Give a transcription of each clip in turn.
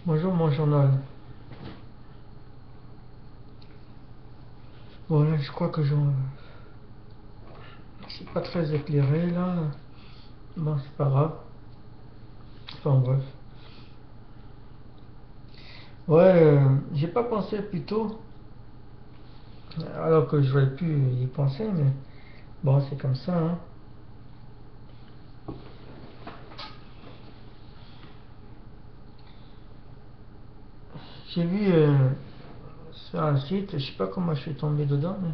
Bonjour mon journal. Bon là je crois que c'est pas très éclairé là. Bon c'est pas grave. Enfin bref. Ouais, j'ai pas pensé plus tôt. Alors que j'aurais pu y penser, mais bon c'est comme ça hein. J'ai vu sur un site, je sais pas comment je suis tombé dedans, mais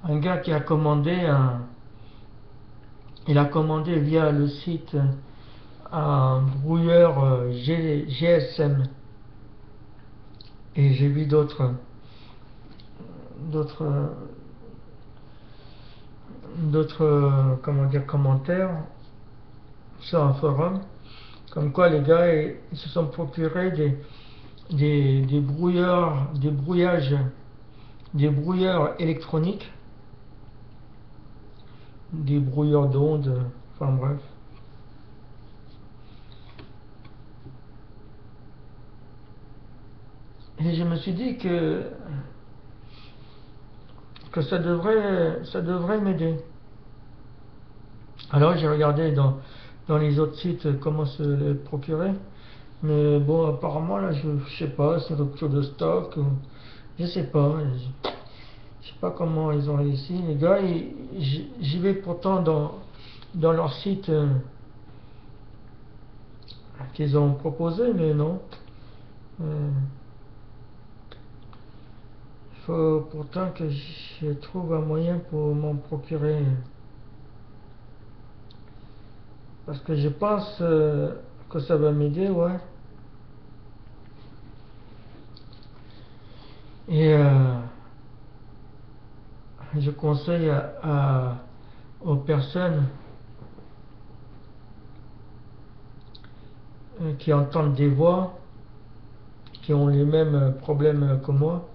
un gars qui a commandé il a commandé via le site un brouilleur GSM. Et j'ai vu d'autres comment dire commentaires sur un forum comme quoi les gars ils se sont procurés des brouilleurs des brouillages des brouilleurs électroniques, des brouilleurs d'ondes, enfin bref. Et je me suis dit que ça devrait m'aider. Alors j'ai regardé dans les autres sites comment se les procurer. Mais bon, apparemment, là, je sais pas, c'est rupture de stock, je sais pas. Je sais pas comment ils ont réussi. Les gars, j'y vais pourtant dans leur site qu'ils ont proposé, mais non. Il faut pourtant que je trouve un moyen pour m'en procurer. Parce que je pense que ça va m'aider, ouais. Et je conseille aux personnes qui entendent des voix, qui ont les mêmes problèmes que moi.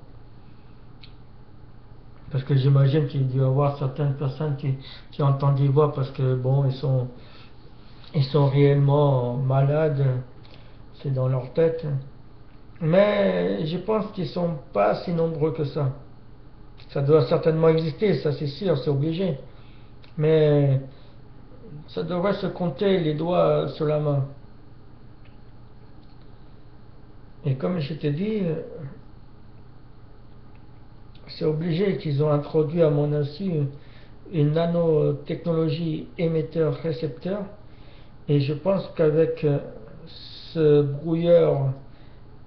Parce que j'imagine qu'il doit y avoir certaines personnes qui entendent des voix parce que bon, ils sont réellement malades, c'est dans leur tête. Mais je pense qu'ils sont pas si nombreux que ça. Ça doit certainement exister, ça c'est sûr, c'est obligé. Mais ça devrait se compter les doigts sur la main. Et comme je t'ai dit, c'est obligé qu'ils ont introduit à mon insu une nanotechnologie émetteur-récepteur. Et je pense qu'avec ce brouilleur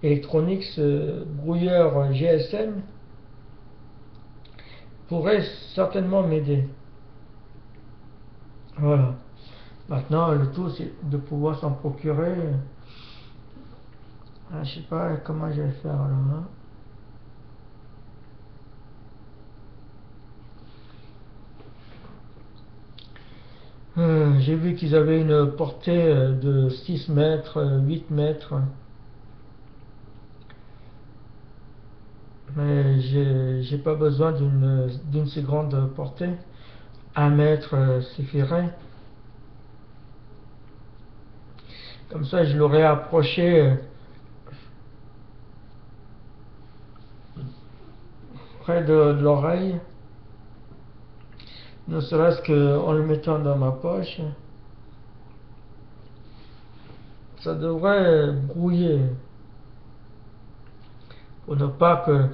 électronique, ce brouilleur GSM, pourrait certainement m'aider. Voilà. Maintenant, le tout, c'est de pouvoir s'en procurer. Je sais pas comment je vais faire là. J'ai vu qu'ils avaient une portée de 6 mètres, 8 mètres. Mais j'ai pas besoin d'une si grande portée. 1 mètre suffirait. Comme ça, je l'aurais approché près de l'oreille, ne serait-ce qu'en le mettant dans ma poche. Ça devrait brouiller pour ne pas que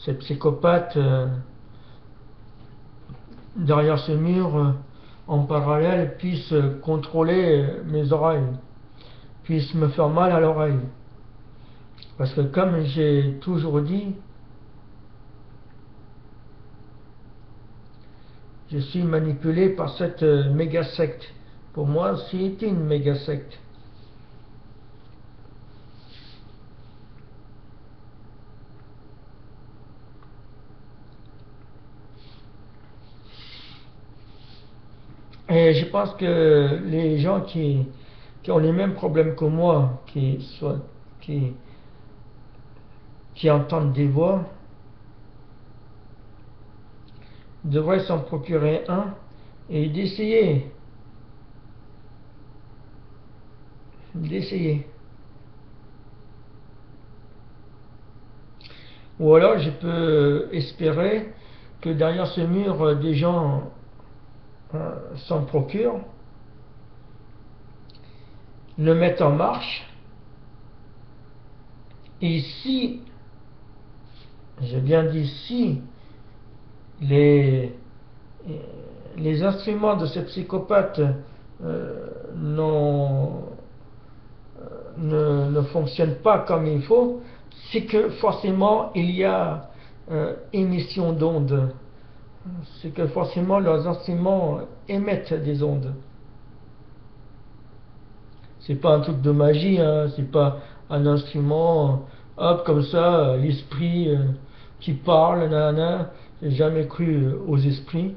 ces psychopathes derrière ce mur en parallèle puissent contrôler mes oreilles, puissent me faire mal à l'oreille. Parce que comme j'ai toujours dit, je suis manipulé par cette méga secte. Pour moi, c'est une méga secte. Et je pense que les gens qui ont les mêmes problèmes que moi, qui, qui entendent des voix, devraient s'en procurer un et d'essayer d'essayer. Ou alors je peux espérer que derrière ce mur, des gens s'en procurent, le mettent en marche, et si, j'ai bien dit si, les, les instruments de ces psychopathes non, ne fonctionnent pas comme il faut, c'est que forcément il y a émission d'ondes. C'est que forcément leurs instruments émettent des ondes. C'est pas un truc de magie, hein, c'est pas un instrument, hop, comme ça, l'esprit qui parle, nanana. J'ai jamais cru aux esprits.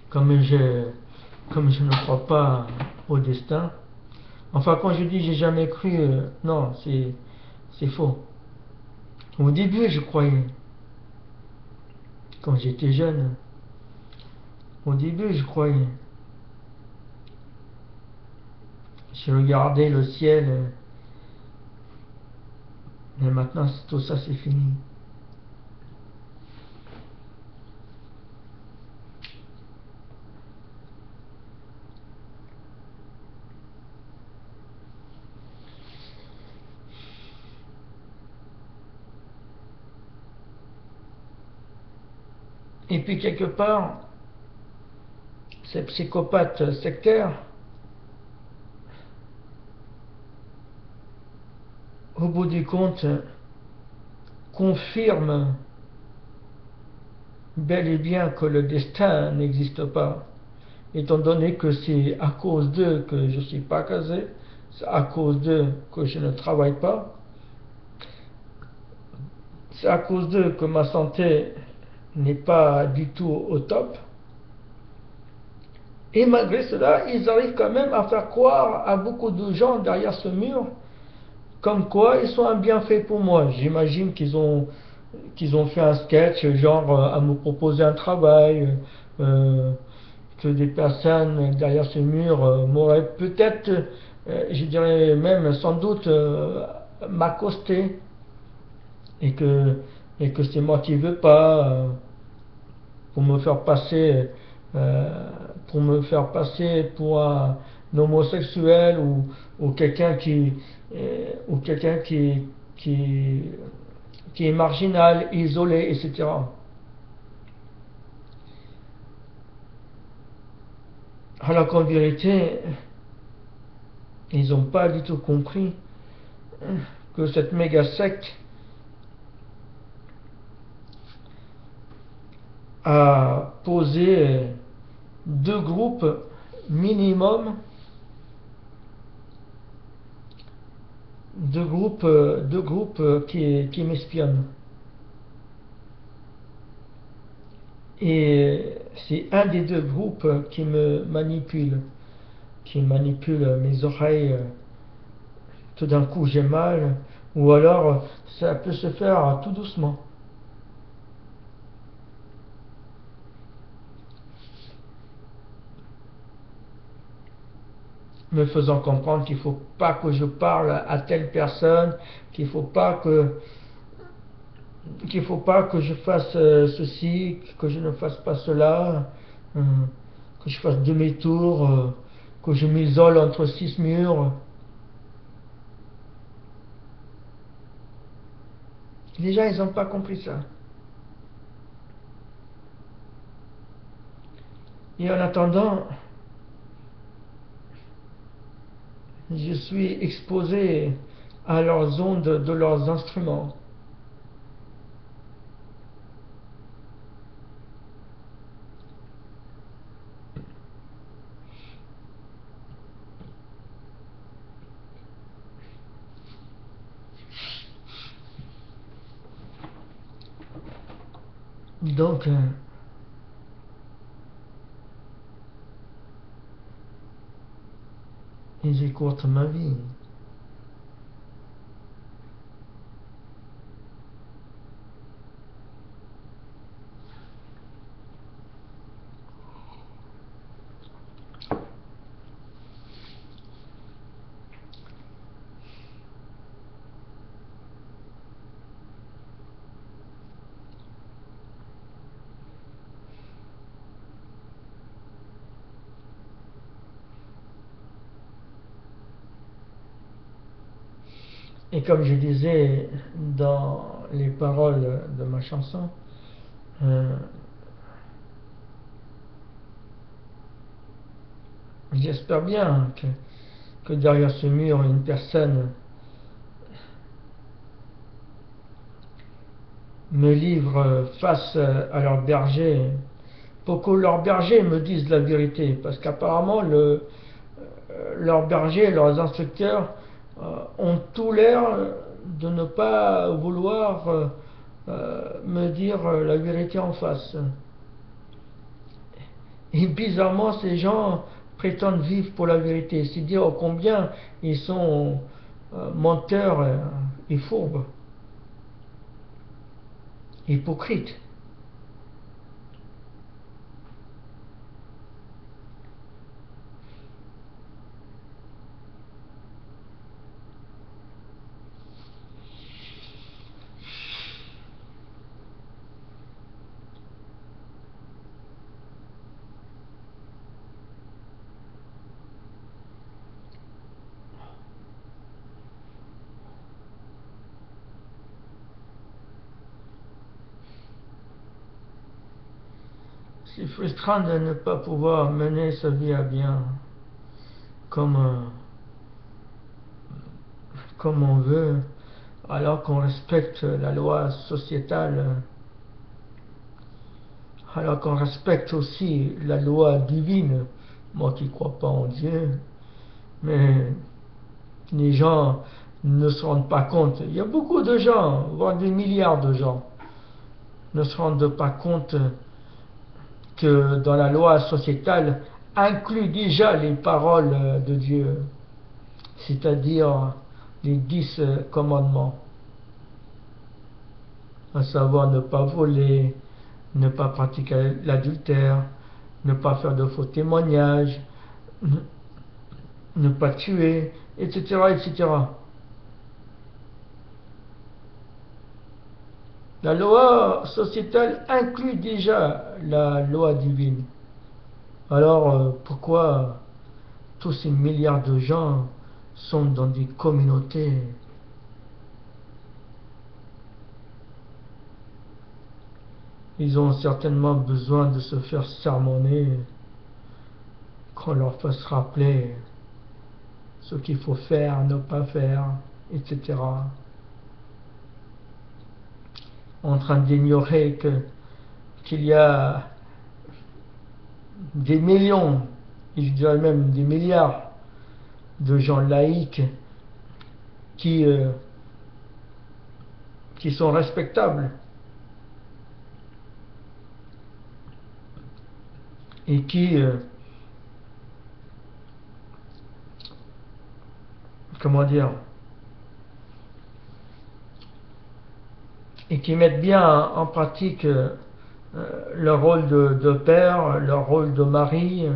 Comme je ne crois pas au destin. Enfin, quand je dis j'ai jamais cru, non, c'est faux. Au début, je croyais. Quand j'étais jeune, au début, je croyais. Je regardais le ciel, mais maintenant, tout ça, c'est fini. Et puis, quelque part, ces psychopathes sectaires, au bout du compte, confirment bel et bien que le destin n'existe pas. Étant donné que c'est à cause d'eux que je ne suis pas casé, c'est à cause d'eux que je ne travaille pas, c'est à cause d'eux que ma santé n'est pas du tout au top. Et malgré cela, ils arrivent quand même à faire croire à beaucoup de gens derrière ce mur, comme quoi ils sont un bienfait pour moi. J'imagine qu'ils ont fait un sketch, genre à me proposer un travail, que des personnes derrière ce mur m'auraient peut-être, je dirais même sans doute, m'accoster, et que c'est moi qui veux pas, pour me faire passer euh, pour me faire passer pour un homosexuel, ou quelqu'un qui, qui est marginal, isolé, etc. Alors qu'en vérité, ils n'ont pas du tout compris que cette méga secte a posé deux groupes minimum, deux groupes qui m'espionnent. Et c'est un des deux groupes qui manipule mes oreilles. Tout d'un coup j'ai mal, ou alors ça peut se faire tout doucement, me faisant comprendre qu'il ne faut pas que je parle à telle personne, qu'il faut pas que je fasse ceci, que je ne fasse pas cela, que je fasse demi-tour, que je m'isole entre six murs. Les gens, ils n'ont pas compris ça. Et en attendant, je suis exposé à leurs ondes de leurs instruments. Donc, ils écourtent ma vie. Et comme je disais dans les paroles de ma chanson, j'espère bien que derrière ce mur, une personne me livre face à leur berger pour que leur berger me dise la vérité. Parce qu'apparemment, leurs bergers, leurs instructeurs ont tout l'air de ne pas vouloir me dire la vérité en face. Et bizarrement, ces gens prétendent vivre pour la vérité. C'est dire combien ils sont menteurs et fourbes, hypocrites. C'est frustrant de ne pas pouvoir mener sa vie à bien comme, comme on veut, alors qu'on respecte la loi sociétale, alors qu'on respecte aussi la loi divine. Moi qui ne crois pas en Dieu, mais les gens ne se rendent pas compte. Il y a beaucoup de gens, voire des milliards de gens, ne se rendent pas compte que dans la loi sociétale inclut déjà les paroles de Dieu, c'est-à-dire les 10 commandements, à savoir ne pas voler, ne pas pratiquer l'adultère, ne pas faire de faux témoignages, ne pas tuer, etc., etc. La loi sociétale inclut déjà la loi divine. Alors pourquoi tous ces milliards de gens sont dans des communautés ils ont certainement besoin de se faire sermonner, qu'on leur fasse rappeler ce qu'il faut faire, ne pas faire, etc. En train d'ignorer qu'il y a des millions, et je dirais même des milliards de gens laïcs qui sont respectables et qui comment dire, et qui mettent bien en pratique leur rôle de père, leur rôle de mari,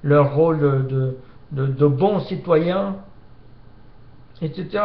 leur rôle de bons citoyens, etc.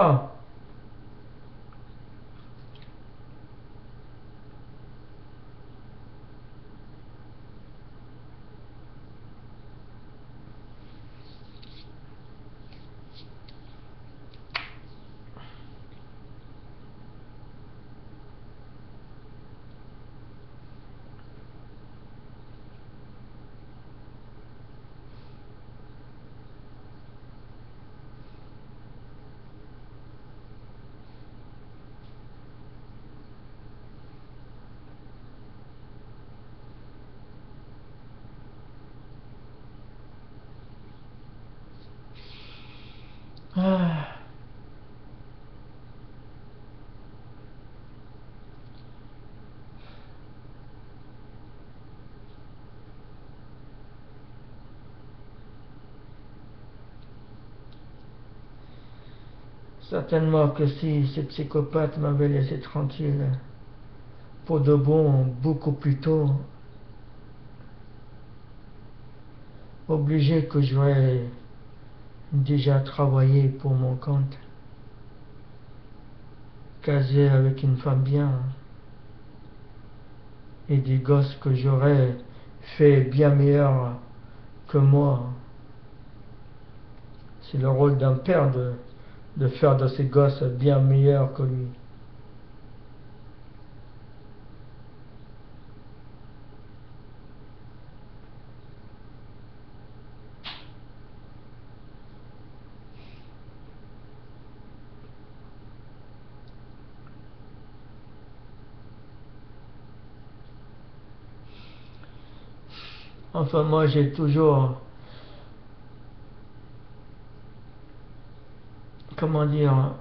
Ah. Certainement que si ces psychopathes m'avaient laissé tranquille pour de bon beaucoup plus tôt, obligé que j'aurais déjà travaillé pour mon compte, casé avec une femme bien, et des gosses que j'aurais fait bien meilleurs que moi. C'est le rôle d'un père de faire de ses gosses bien meilleurs que lui. Enfin, moi, j'ai toujours, comment dire,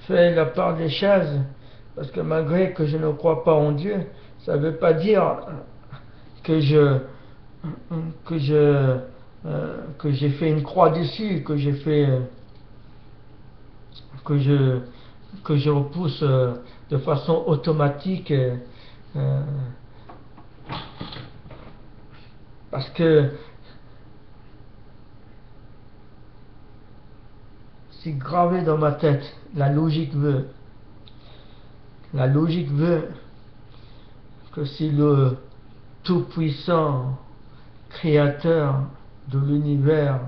fait la part des choses, parce que malgré que je ne crois pas en Dieu, ça ne veut pas dire que que je que j'ai fait une croix dessus, que je que je repousse de façon automatique, parce que c'est gravé dans ma tête. La logique veut que si le Tout-Puissant Créateur de l'univers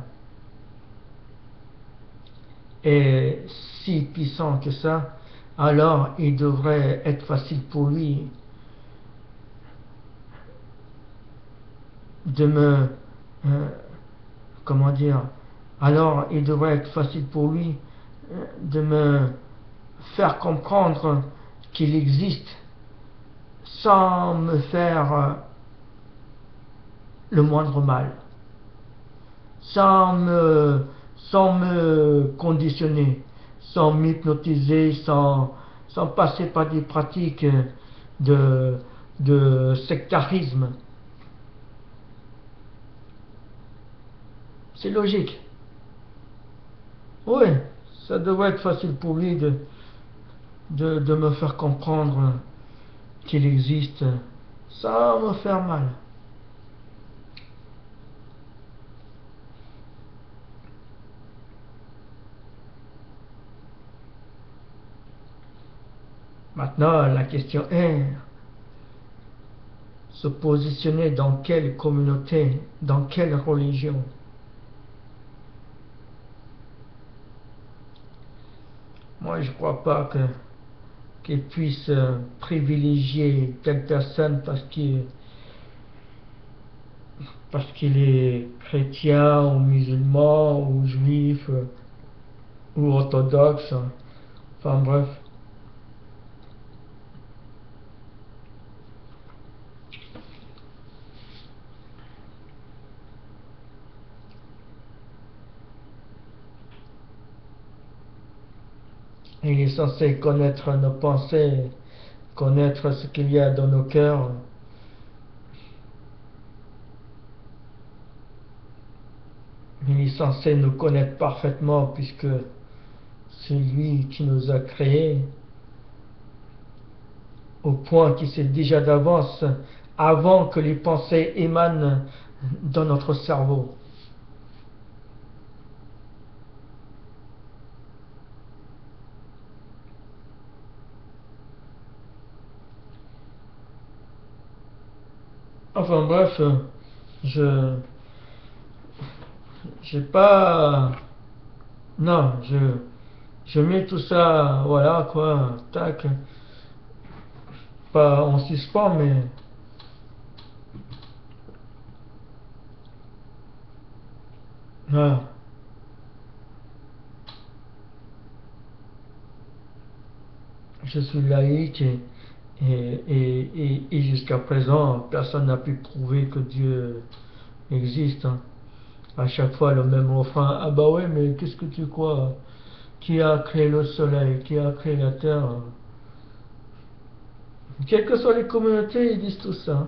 est si puissant que ça, alors il devrait être facile pour lui de me, comment dire, alors il devrait être facile pour lui de me faire comprendre qu'il existe sans me faire le moindre mal, sans me conditionner, sans m'hypnotiser, sans passer par des pratiques de sectarisme. C'est logique. Oui, ça devrait être facile pour lui de me faire comprendre qu'il existe sans me faire mal. Maintenant, la question est, se positionner dans quelle communauté, dans quelle religion? Moi, je ne crois pas qu'il puisse privilégier telle personne parce qu'il est chrétien ou musulman ou juif ou orthodoxe. Enfin bref. Il est censé connaître nos pensées, connaître ce qu'il y a dans nos cœurs. Il est censé nous connaître parfaitement puisque c'est lui qui nous a créés au point qu'il sait déjà d'avance avant que les pensées émanent dans notre cerveau. Enfin bref, je j'ai pas, non, je mets tout ça, voilà quoi, tac, pas en suspens, mais voilà. Je suis laïque et jusqu'à présent, personne n'a pu prouver que Dieu existe. Hein. À chaque fois, le même refrain, ah bah ouais, mais qu'est-ce que tu crois? Qui a créé le soleil? Qui a créé la terre? Quelles que soient les communautés, ils disent tout ça.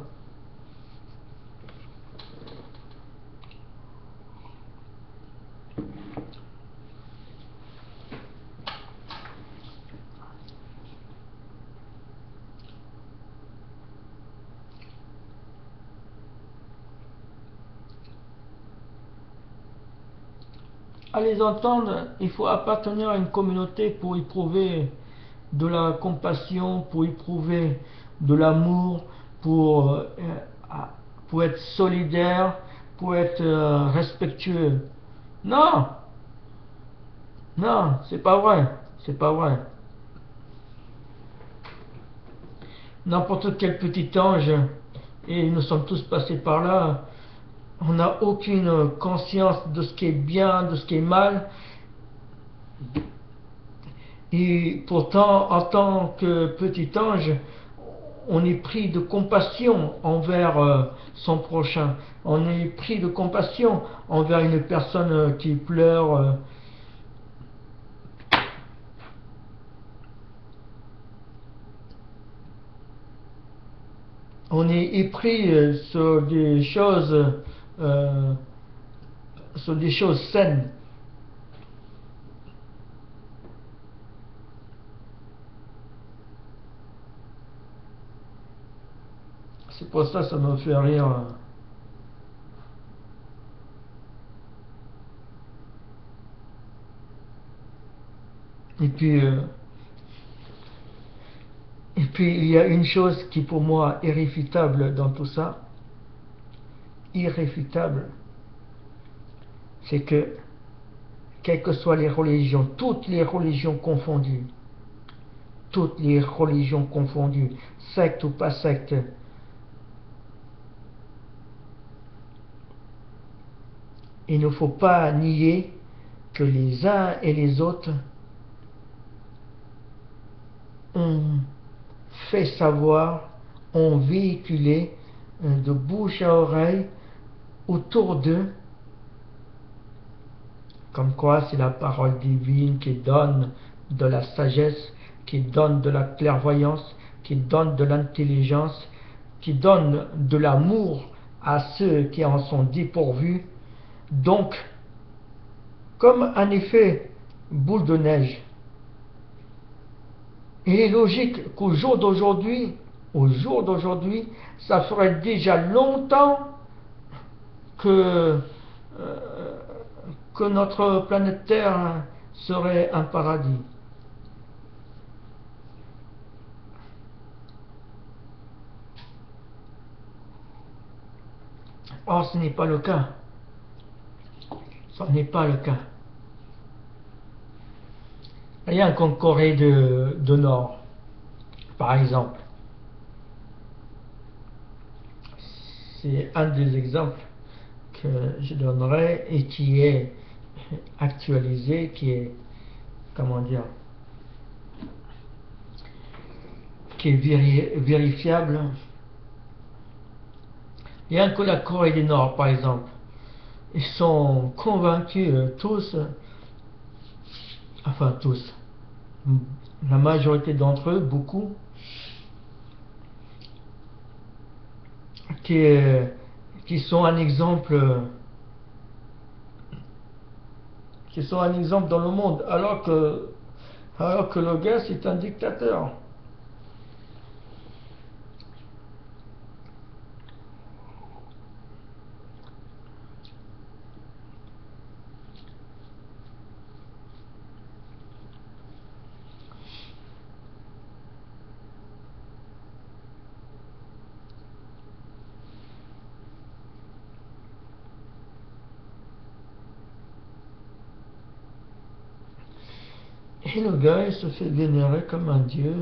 À les entendre, il faut appartenir à une communauté pour éprouver de la compassion, pour éprouver de l'amour, pour, euh, pour être solidaire, pour être respectueux. Non, Non, c'est pas vrai. C'est pas vrai. N'importe quel petit ange, et nous sommes tous passés par là, on n'a aucune conscience de ce qui est bien, de ce qui est mal. Et pourtant, en tant que petit ange, on est pris de compassion envers son prochain. On est pris de compassion envers une personne qui pleure. On est épris euh, sur des choses saines. C'est pour ça que ça me fait rire. Et puis, il y a une chose qui pour moi est irréfutable dans tout ça, irréfutable, c'est que, quelles que soient les religions, toutes les religions confondues, secte ou pas secte, il ne faut pas nier que les uns et les autres ont fait savoir, ont véhiculé de bouche à oreille autour d'eux, comme quoi c'est la parole divine qui donne de la sagesse, qui donne de la clairvoyance, qui donne de l'intelligence, qui donne de l'amour à ceux qui en sont dépourvus. Donc, comme un effet boule de neige, il est logique qu'au jour d'aujourd'hui, ça ferait déjà longtemps que, euh, que notre planète Terre serait un paradis. Or, ce n'est pas le cas. Ce n'est pas le cas. Rien qu'en Corée de Nord, par exemple. C'est un des exemples que je donnerai et qui est actualisé, qui est, comment dire, qui est vérifiable. Rien que la Corée du Nord, par exemple, ils sont convaincus tous, enfin tous, la majorité d'entre eux, beaucoup, qui sont un exemple, dans le monde, alors que le gars c'est un dictateur. Et le gars il se fait vénérer comme un dieu.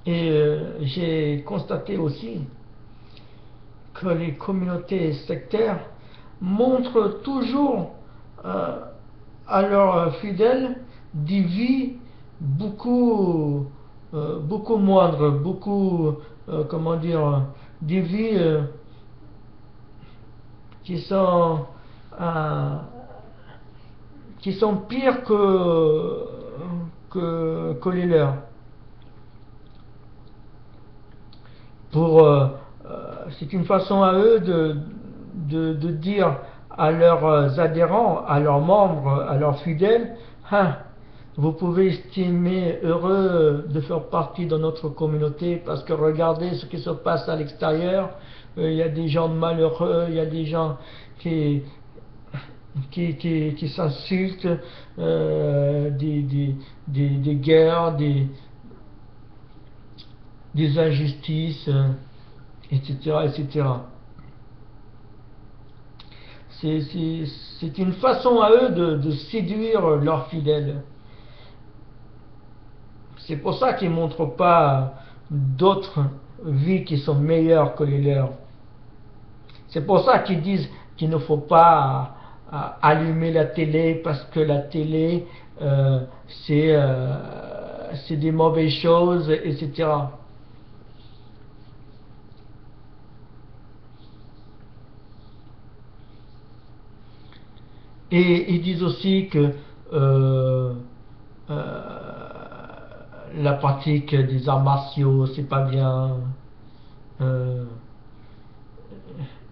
Et j'ai constaté aussi que les communautés sectaires montrent toujours euh, à leurs fidèles des vies beaucoup moindres, comment dire, des vies qui sont euh, pires que les leurs. C'est une façon à eux de dire à leurs adhérents, à leurs membres, à leurs fidèles, hein, vous pouvez estimer heureux de faire partie de notre communauté parce que regardez ce qui se passe à l'extérieur. Il y a des gens malheureux, il y a des gens qui, qui s'insultent, des guerres, des injustices, etc., etc. C'est une façon à eux de séduire leurs fidèles. C'est pour ça qu'ils ne montrent pas d'autres vies qui sont meilleures que les leurs. C'est pour ça qu'ils disent qu'il ne faut pas allumer la télé parce que la télé, c'est des mauvaises choses, etc. Et ils disent aussi que la pratique des arts martiaux, c'est pas bien. Euh,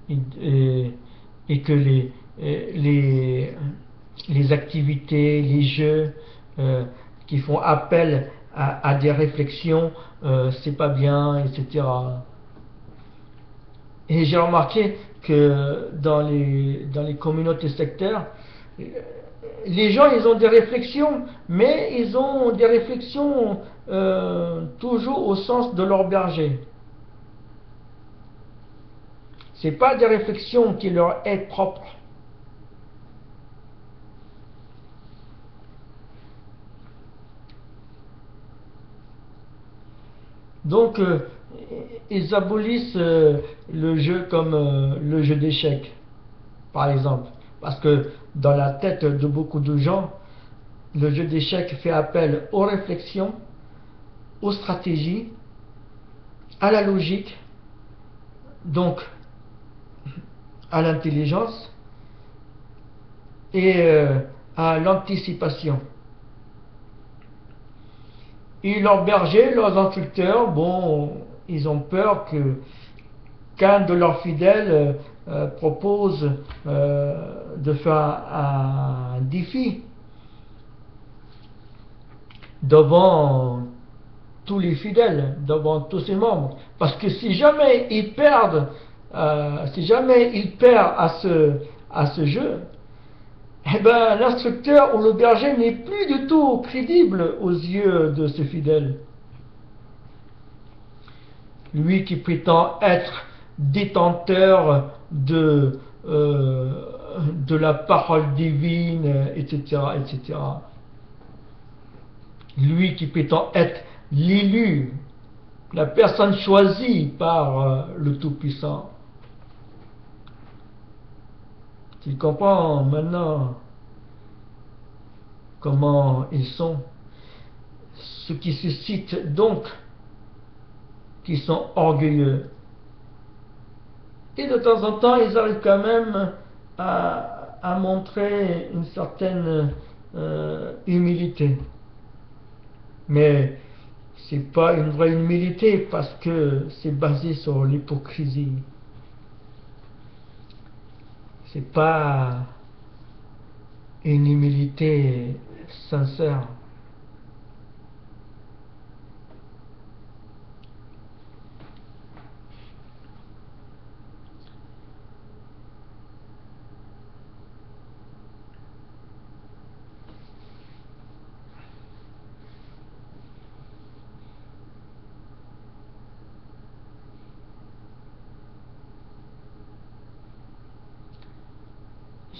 et, et que les activités, les jeux qui font appel à des réflexions, c'est pas bien, etc. Et j'ai remarqué que dans les communautés sectaires, les gens, ils ont des réflexions, mais ils ont des réflexions toujours au sens de leur berger. C'est pas des réflexions qui leur est propre. Donc, ils abolissent le jeu comme le jeu d'échecs, par exemple. Parce que dans la tête de beaucoup de gens, le jeu d'échecs fait appel aux réflexions, aux stratégies, à la logique, donc à l'intelligence et à l'anticipation. Et leurs bergers, leurs instructeurs, bon, ils ont peur qu'un de leurs fidèles propose de faire un défi devant tous les fidèles, devant tous ses membres. Parce que si jamais ils perdent, si jamais ils perdent à ce jeu, eh ben, l'instructeur ou le berger n'est plus du tout crédible aux yeux de ses fidèles. Lui qui prétend être détenteur de la parole divine, etc., etc. Lui qui prétend être l'élu, la personne choisie par le Tout-Puissant. Tu comprends maintenant comment ils sont, ce qui suscite donc qu'ils sont orgueilleux. Et de temps en temps, ils arrivent quand même à montrer une certaine humilité. Mais c'est pas une vraie humilité parce que c'est basé sur l'hypocrisie. C'est pas une humilité sincère.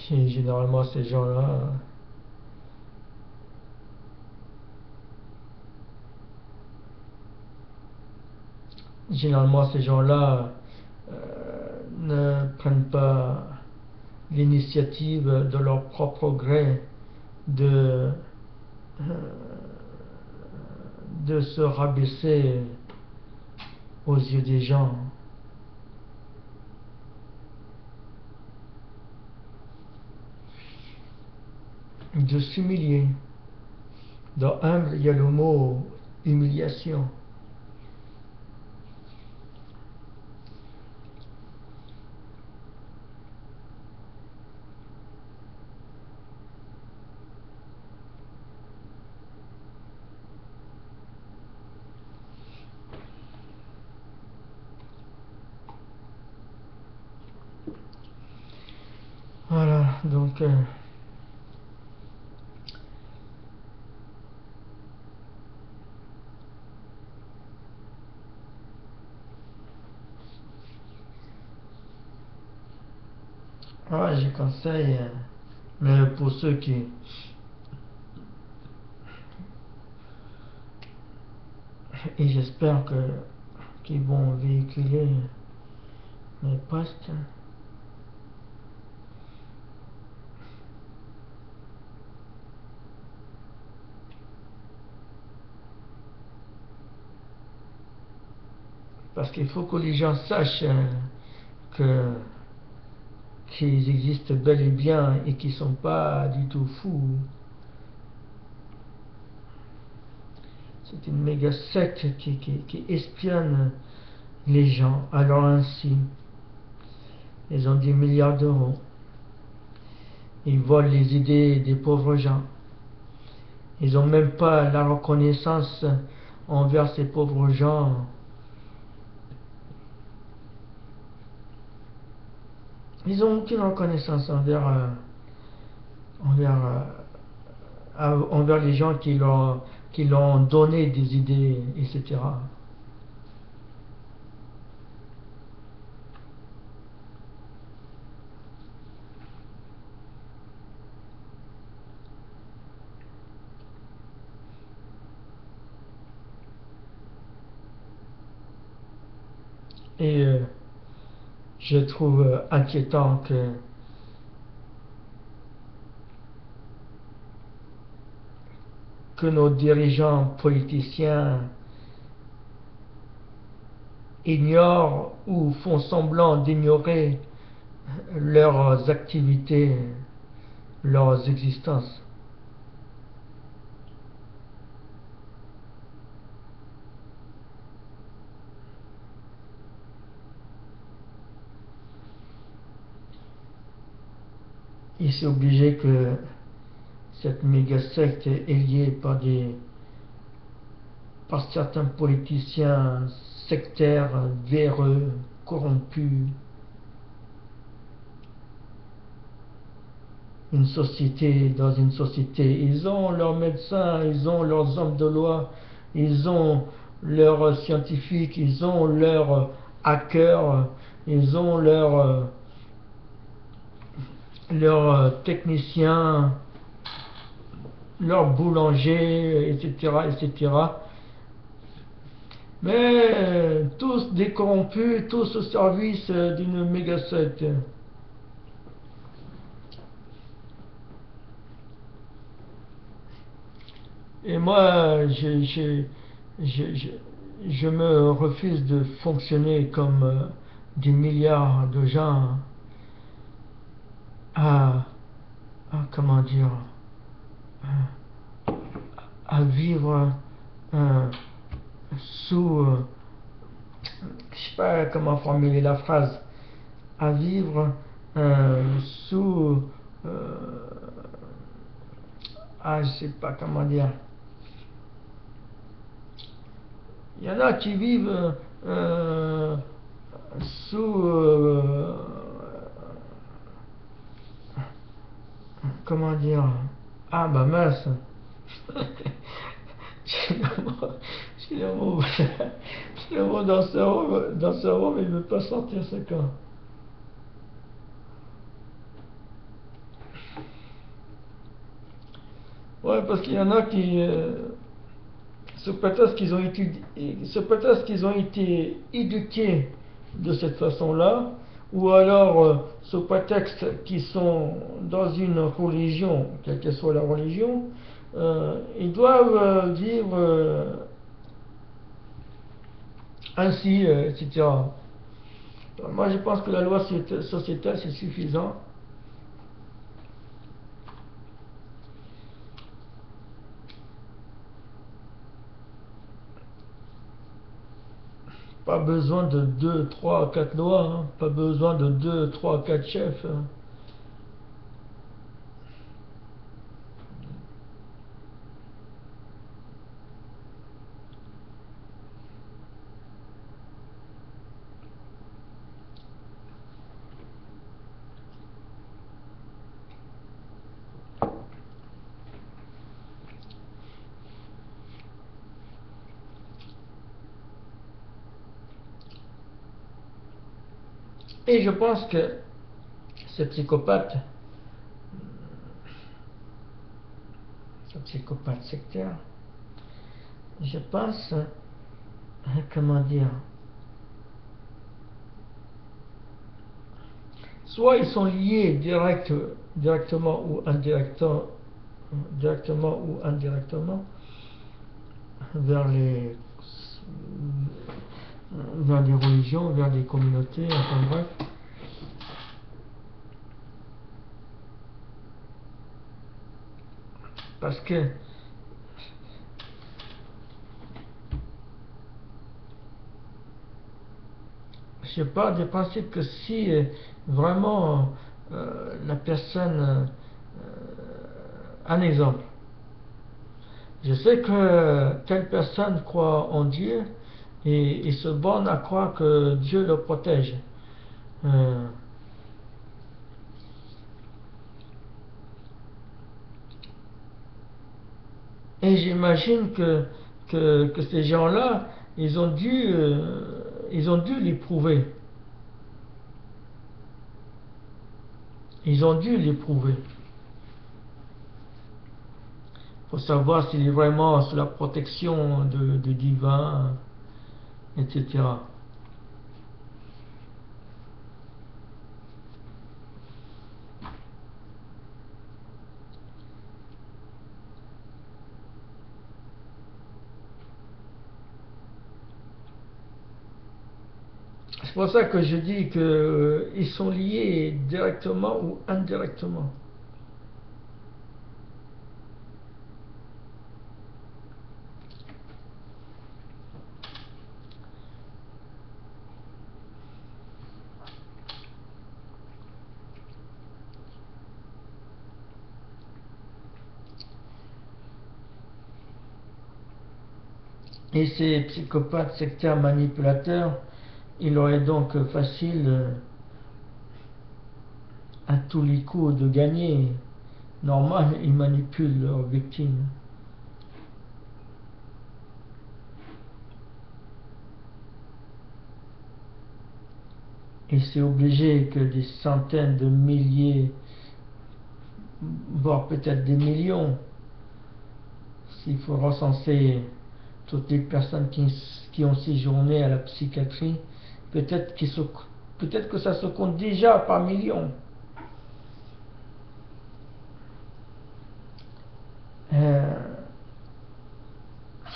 Et généralement, ces gens-là, ne prennent pas l'initiative de leur propre gré de, de se rabaisser aux yeux des gens. De s'humilier. Dans humble, il y a le mot humiliation. Donc, ouais, je conseille, mais pour ceux qui, et j'espère que qu'ils vont véhiculer mes postes, parce qu'il faut que les gens sachent que qu'ils existent bel et bien et qu'ils sont pas du tout fous. C'est une méga secte qui espionne les gens. Alors ainsi, ils ont des milliards d'euros. Ils volent les idées des pauvres gens. Ils n'ont même pas la reconnaissance envers ces pauvres gens. Ils n'ont aucune reconnaissance envers les gens qui leur ont donné des idées, etc. Et je trouve inquiétant que nos dirigeants politiciens ignorent ou font semblant d'ignorer leurs activités, leurs existences. Il s'est obligé que cette méga secte est liée par certains politiciens sectaires, véreux, corrompus. Dans une société, ils ont leurs médecins, ils ont leurs hommes de loi, ils ont leurs scientifiques, ils ont leurs hackers, ils ont leurs techniciens, leurs boulangers, etc., etc. Mais tous des corrompus, tous au service d'une méga secte. Et moi, je me refuse de fonctionner comme des milliards de gens à, comment dire, à vivre euh, sous, je sais pas comment formuler la phrase, à vivre sous, je sais pas comment dire. Il y en a qui vivent sous, comment dire, bah mince, j'ai le mot, j'ai le mot dans ce cerveau, mais il ne veut pas sortir ce camp. Ouais, parce qu'il y en a qui, sous prétexte qu'ils ont été éduqués de cette façon-là, ou alors sous prétexte qu'ils sont dans une religion, quelle que soit la religion, ils doivent vivre ainsi, etc. Moi, je pense que la loi sociétale, c'est suffisant. Pas besoin de 2, 3, 4 lois, hein. Pas besoin de 2, 3, 4 chefs. Hein. Et je pense que ce psychopathe sectaire, je pense, comment dire, soit ils sont liés directement ou indirectement vers les religions, vers les communautés, enfin bref. Parce que je pars du principe que si vraiment la personne, un exemple, je sais que telle personne croit en Dieu et se borne à croire que Dieu le protège. Et j'imagine que ces gens-là, ils ont dû l'éprouver. Ils ont dû l'éprouver. Pour savoir s'il est vraiment sous la protection de divin, etc. C'est pour ça que je dis qu'ils sont liés directement ou indirectement. Et ces psychopathes sectaires manipulateurs, il aurait donc facile à tous les coups de gagner. Normal, ils manipulent leurs victimes. Et c'est obligé que des centaines de milliers, voire peut-être des millions, s'il faut recenser toutes les personnes qui ont séjourné à la psychiatrie, peut-être que ça se compte déjà par millions. Je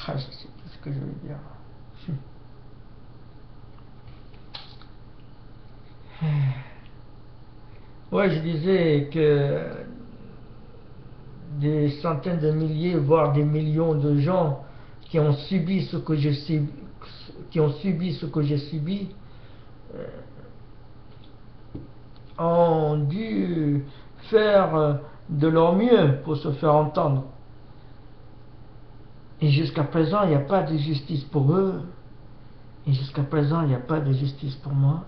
sais plus ce que je veux dire. Ouais, je disais que des centaines de milliers, voire des millions de gens qui ont subi ce que j'ai subi, ont dû faire de leur mieux pour se faire entendre. Et jusqu'à présent, il n'y a pas de justice pour eux. Et jusqu'à présent, il n'y a pas de justice pour moi.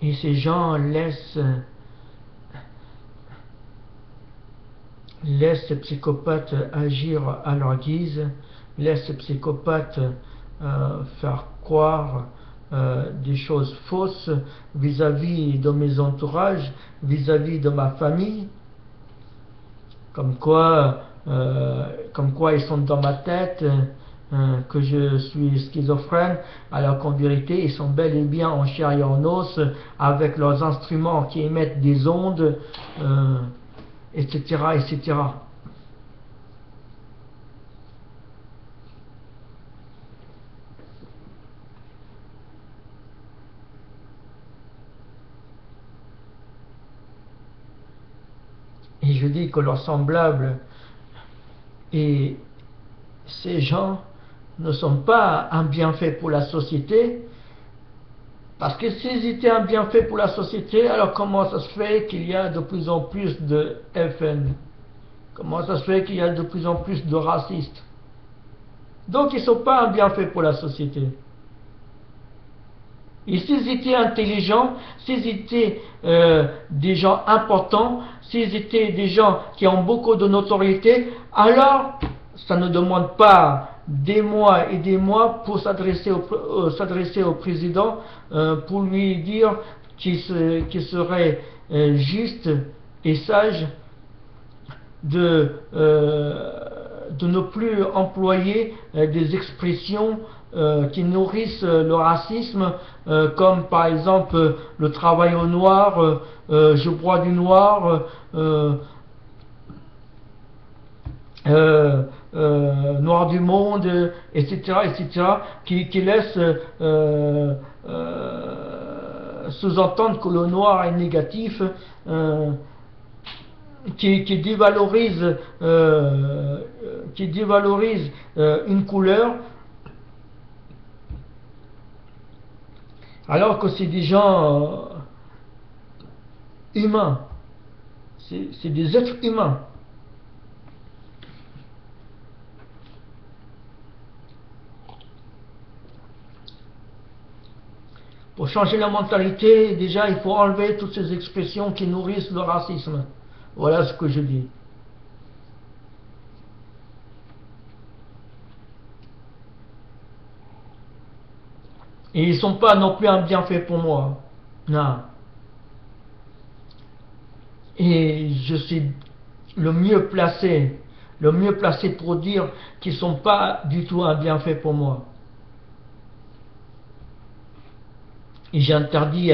Et ces gens laissent ces psychopathes agir à leur guise, laissent ces psychopathes faire croire des choses fausses vis-à-vis de mes entourages, vis-à-vis de ma famille, comme quoi ils sont dans ma tête, que je suis schizophrène, alors qu'en vérité ils sont bel et bien en chair et en os, avec leurs instruments qui émettent des ondes, etc., etc. Et je dis que leurs semblables et ces gens ne sont pas un bienfait pour la société, parce que s'ils étaient un bienfait pour la société, alors comment ça se fait qu'il y a de plus en plus de FN? Comment ça se fait qu'il y a de plus en plus de racistes? Donc ils ne sont pas un bienfait pour la société. Et s'ils étaient intelligents, s'ils étaient des gens importants, s'ils étaient des gens qui ont beaucoup de notoriété, alors ça ne demande pas des mois et des mois pour s'adresser au président pour lui dire qu'il serait juste et sage de ne plus employer des expressions qui nourrissent le racisme, comme par exemple le travail au noir, je bois du noir, noir du monde, etc., qui laissent sous-entendre que le noir est négatif, qui dévalorise une couleur, alors que c'est des gens humains, c'est des êtres humains. Pour changer la mentalité, déjà, il faut enlever toutes ces expressions qui nourrissent le racisme. Voilà ce que je dis. Et ils ne sont pas non plus un bienfait pour moi. Non. Et je suis le mieux placé pour dire qu'ils ne sont pas du tout un bienfait pour moi. Et j'interdis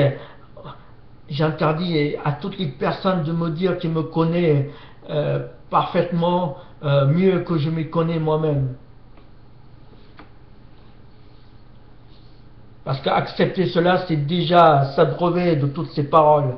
à toutes les personnes de me dire qu'ils me connaissent parfaitement, mieux que je me connais moi-même. Parce qu'accepter cela, c'est déjà s'abreuver de toutes ces paroles.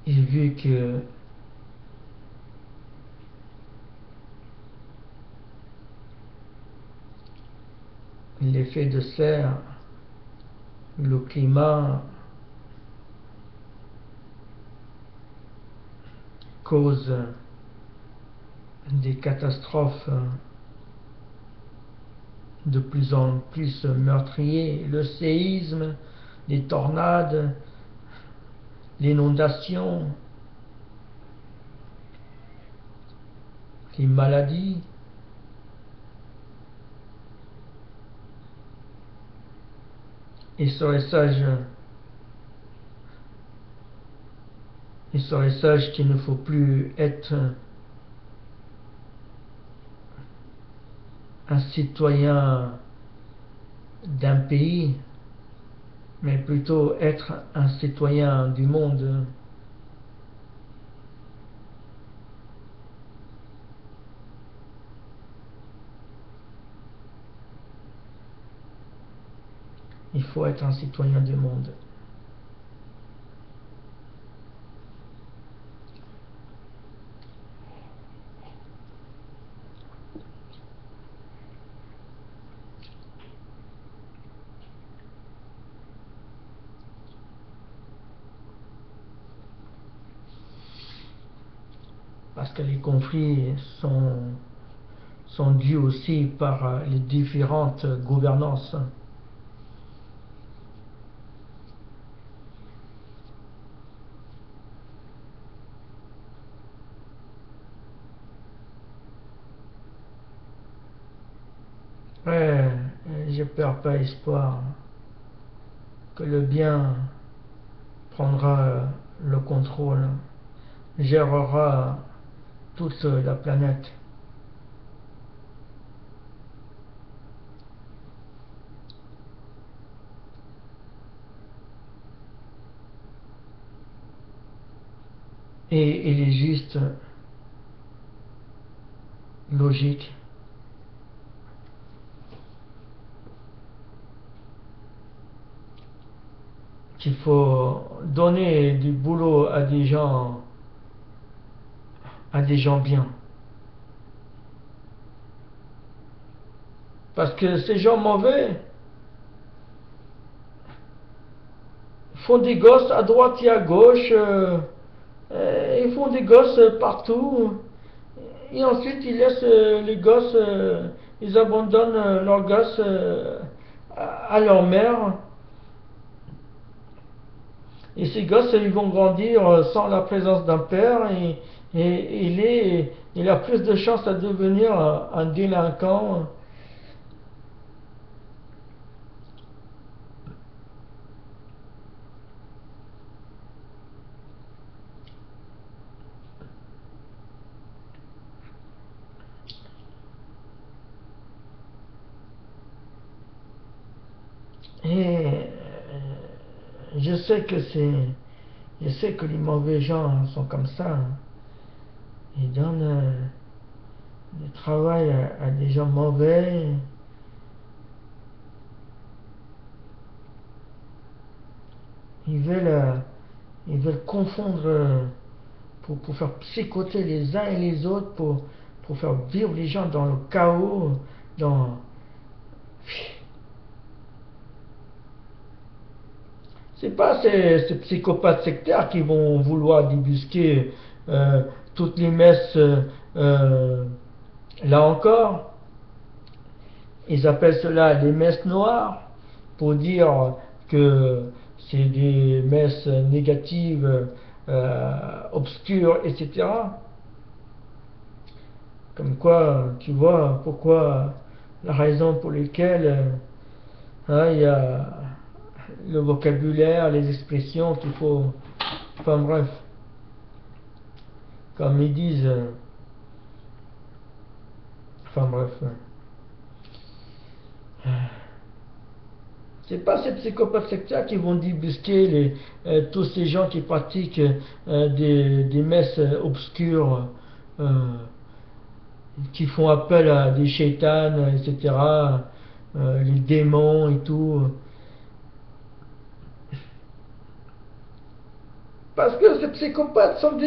Et vu que l'effet de serre, le climat cause des catastrophes de plus en plus meurtriers, le séisme, les tornades, l'inondation, les maladies. Il serait sage qu'il ne faut plus être un citoyen d'un pays, mais plutôt être un citoyen du monde. Il faut être un citoyen du monde. Parce que les conflits sont dus aussi par les différentes gouvernances. Ouais, je perds pas espoir que le bien prendra le contrôle, gérera toute la planète. Et il est juste logique qu'il faut donner du boulot à des gens bien. Parce que ces gens mauvais font des gosses à droite et à gauche, ils font des gosses partout, et ensuite ils laissent les gosses, ils abandonnent leurs gosses à leur mère, et ces gosses ils vont grandir sans la présence d'un père, et il a plus de chances à devenir un délinquant. Et je sais que je sais que les mauvais gens sont comme ça. Ils donnent du travail à des gens mauvais. Ils veulent, euh, ils veulent confondre pour faire psychoter les uns et les autres, pour faire vivre les gens dans le chaos, dans... C'est pas ces psychopathes sectaires qui vont vouloir débusquer toutes les messes, là encore. Ils appellent cela des messes noires, pour dire que c'est des messes négatives, obscures, etc. Comme quoi, tu vois pourquoi, la raison pour laquelle il y a le vocabulaire, les expressions qu'il faut. Enfin bref, comme ils disent. Enfin bref. C'est pas ces psychopathes sectaires qui vont débusquer tous ces gens qui pratiquent des messes obscures, qui font appel à des shaitans, etc., les démons et tout. Parce que ces psychopathes sont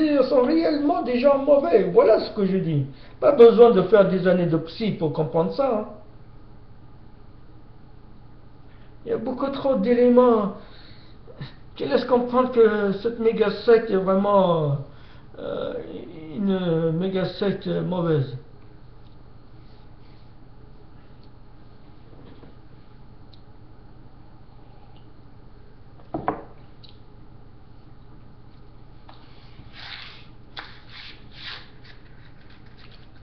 réellement des gens mauvais. Voilà ce que je dis. Pas besoin de faire des années de psy pour comprendre ça. Hein. Il y a beaucoup trop d'éléments qui laissent comprendre que cette méga secte est vraiment une méga secte mauvaise.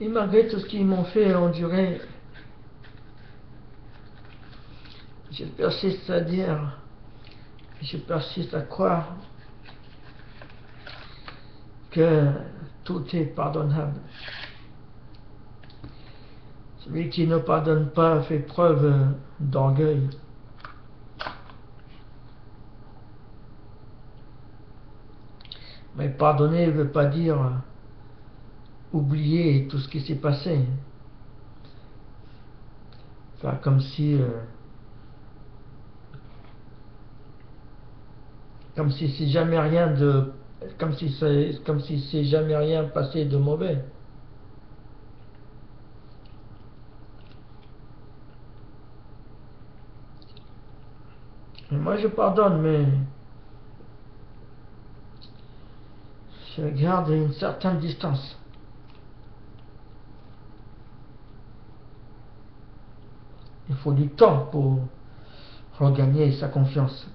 Et malgré tout ce qu'ils m'ont fait endurer, je persiste à dire, je persiste à croire que tout est pardonnable. Celui qui ne pardonne pas fait preuve d'orgueil. Mais pardonner ne veut pas dire oublier tout ce qui s'est passé. Enfin, comme si c'est jamais rien de, comme si c'est jamais rien passé de mauvais. Et moi je pardonne, mais je garde une certaine distance. Il faut du temps pour regagner sa confiance.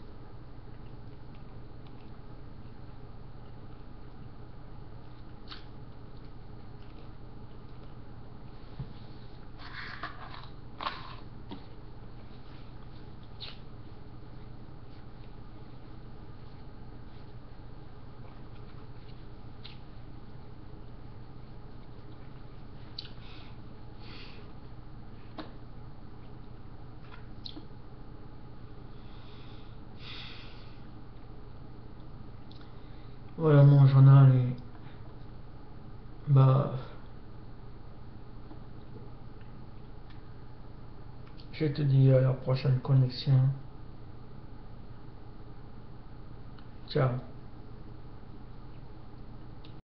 Voilà mon journal. Et, bah, je te dis à la prochaine connexion. Ciao.